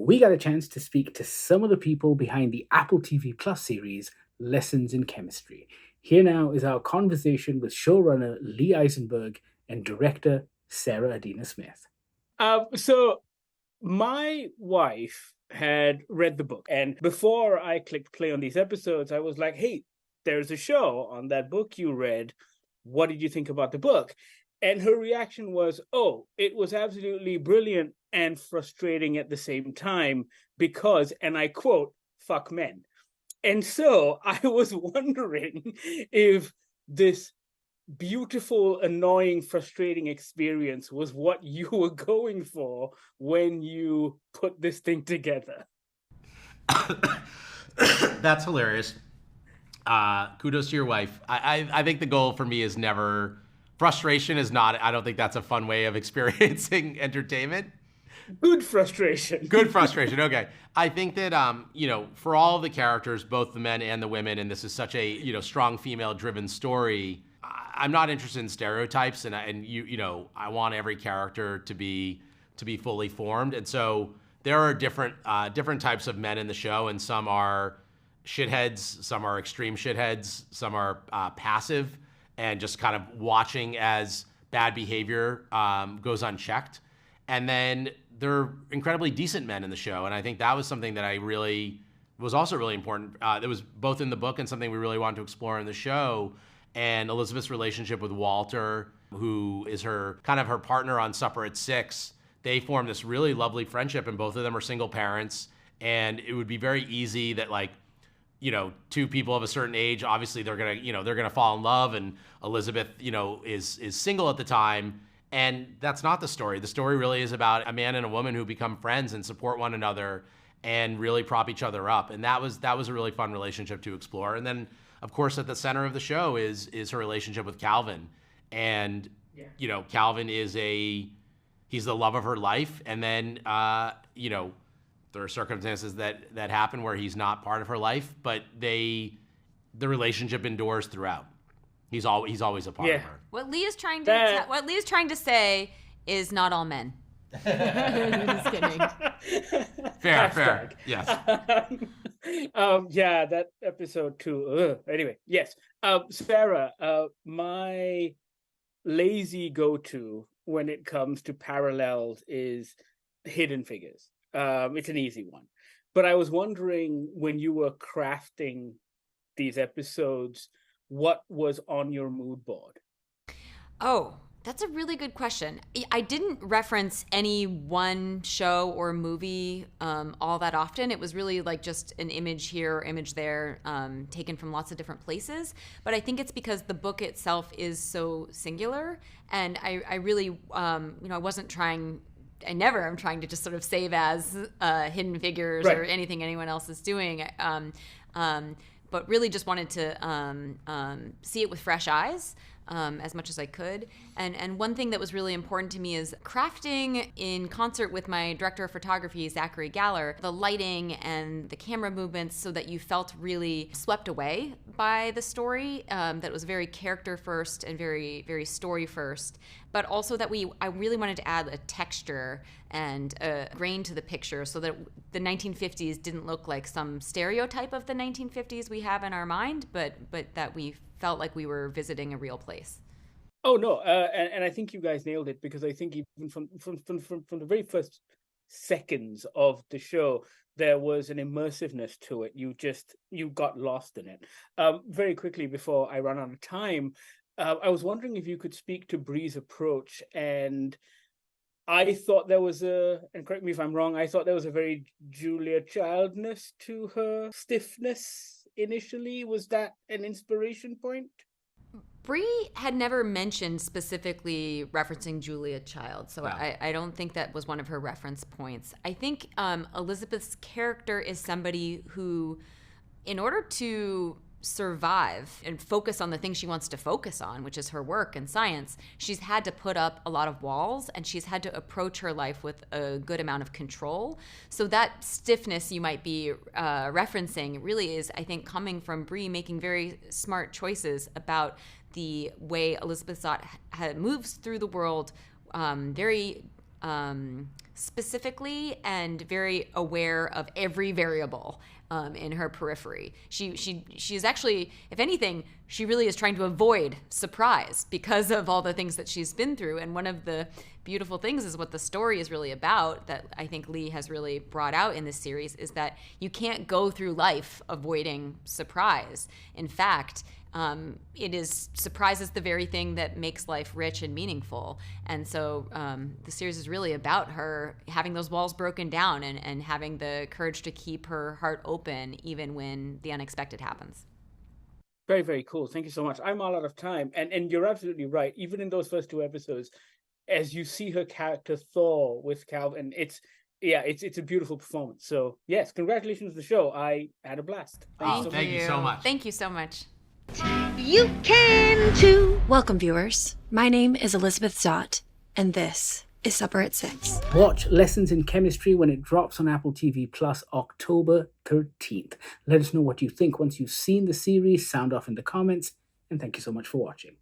we got a chance to speak to some of the people behind the Apple TV Plus series, Lessons in Chemistry. Here now is our conversation with showrunner Lee Eisenberg and director Sarah Adina Smith. So my wife had read the book, and before I clicked play on these episodes, I was like, hey, there's a show on that book you read. What did you think about the book? And her reaction was, oh, it was absolutely brilliant and frustrating at the same time because, and I quote, fuck men. And so I was wondering if this beautiful, annoying, frustrating experience was what you were going for when you put this thing together. That's hilarious. Kudos to your wife. I think the goal for me is never, frustration is not, I don't think that's a fun way of experiencing entertainment. Good frustration. Good frustration. Okay. I think that, for all the characters, both the men and the women, and this is such a, strong female-driven story, I'm not interested in stereotypes, and I want every character to be fully formed, and so there are different types of men in the show, and some are shitheads, some are extreme shitheads, some are passive, and just kind of watching as bad behavior goes unchecked, and then there are incredibly decent men in the show, and I think that was something that was also really important. That was both in the book and something we really wanted to explore in the show. And Elizabeth's relationship with Walter, who is her partner on Supper at 6, they form this really lovely friendship, and both of them are single parents. And it would be very easy that, two people of a certain age, obviously they're gonna fall in love, and Elizabeth, is single at the time. And that's not the story. The story really is about a man and a woman who become friends and support one another and really prop each other up. And that was a really fun relationship to explore. And then, of course, at the center of the show is her relationship with Calvin. And, Calvin he's the love of her life. And then, there are circumstances that happen where he's not part of her life, but the relationship endures throughout. He's always a part of her. What Lee is trying to say is not all men. Just kidding. Fair. Yes. That episode too. Anyway, yes. Sarah, my lazy go-to when it comes to parallels is Hidden Figures. It's an easy one. But I was wondering, when you were crafting these episodes, what was on your mood board? Oh, that's a really good question. I didn't reference any one show or movie all that often. It was really like just an image here, image there, taken from lots of different places. But I think it's because the book itself is so singular. And I really, I never am trying to just sort of save as Hidden Figures or anything anyone else is doing. But really just wanted to see it with fresh eyes as much as I could. And one thing that was really important to me is crafting in concert with my director of photography, Zachary Galler, the lighting and the camera movements so that you felt really swept away by the story, that was very character first and very, very story first. But also that I really wanted to add a texture and a grain to the picture so that the 1950s didn't look like some stereotype of the 1950s we have in our mind, but that we felt like we were visiting a real place. Oh no, and I think you guys nailed it, because I think even from the very first seconds of the show, there was an immersiveness to it. You got lost in it. Very quickly before I run out of time, I was wondering if you could speak to Bree's approach. And I thought there was and correct me if I'm wrong, I thought there was a very Julia Childness to her stiffness initially. Was that an inspiration point? Bree had never mentioned specifically referencing Julia Child, so wow. I don't think that was one of her reference points. I think Elizabeth's character is somebody who, in order to survive and focus on the thing she wants to focus on, which is her work and science, she's had to put up a lot of walls, and she's had to approach her life with a good amount of control. So that stiffness you might be referencing really is, I think, coming from Bree making very smart choices about the way Elizabeth Zott moves through the world, very specifically and very aware of every variable in her periphery. She is actually, if anything, she really is trying to avoid surprise because of all the things that she's been through. And one of the beautiful things is what the story is really about, that I think Lee has really brought out in this series, is that you can't go through life avoiding surprise. In fact, surprise is the very thing that makes life rich and meaningful. And so the series is really about her having those walls broken down and having the courage to keep her heart open even when the unexpected happens. Very, very cool. Thank you so much. I'm all out of time. And you're absolutely right. Even in those first 2 episodes, as you see her character Thor with Calvin, it's a beautiful performance. So yes, congratulations to the show. I had a blast. Thank you so much. Thank you so much. You can too. Welcome, viewers. My name is Elizabeth Zott, and this is Supper at 6. Watch Lessons in Chemistry when it drops on Apple TV Plus October 13th. Let us know what you think once you've seen the series. Sound off in the comments, and thank you so much for watching.